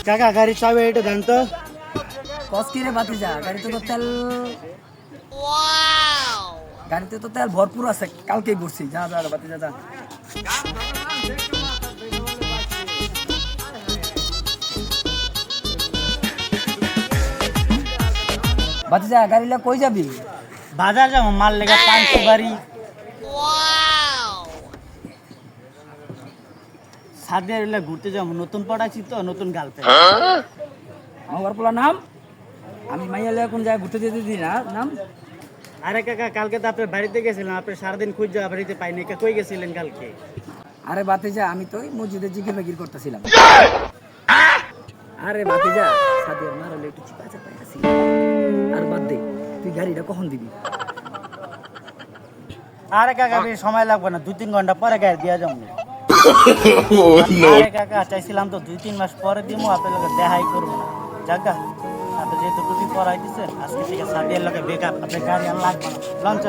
কাকা গাড়ি চাবি এটা দেন তো। কস কি রে বাতিজা, গাড়িতে তো তেল ভরপুর আছে, কালকেই ভরছি। যা যা বাতিজা যা। বাতিজা গাড়িলা কই যাবি? বাজার যাবো মাল লেগে পাঁচশো বাড়ি সাথে ঘুরতে যাবো। নতুন পড়াচ্ছি তো, নতুন গার্লফ্রেন্ড। আমার পোলা নাম আমি মাইয়া লেগে কোন জায়গায় ঘুরতে যেতে দিই না নাম। আরে কাকা কালকে তো আপনার বাড়িতে গেছিলাম, আপনি সারাদিন খুঁজে বাড়িতে পাইনি। কই গেছিলেন কালকে? আরে বাতিজা আমি তো ওই মসজিদে জিকির বাকির করতেছিলাম। আরে বাতিজা সাদিয়ার মার হলে একটু চিপা চাপাই আসি। আর বাদ দে, তুই গাড়িটা কখন দিবি? আরে কাকা বেশি সময় লাগবে না, 2-3 ঘন্টা পরে গাড়ি দিয়ে যাবো। আরে কাকা চাইছিলাম তো 2-3 মাস পরে দিবো, আপনার লোকের দেখাই করবো না। জাগা আপনি যেহেতু টুপি পরাই দিচ্ছেন, আজকে থেকে সাদিয়ার লোকে বেকআপ, আপনার গাড়ি আর লাগবে না। লঞ্চ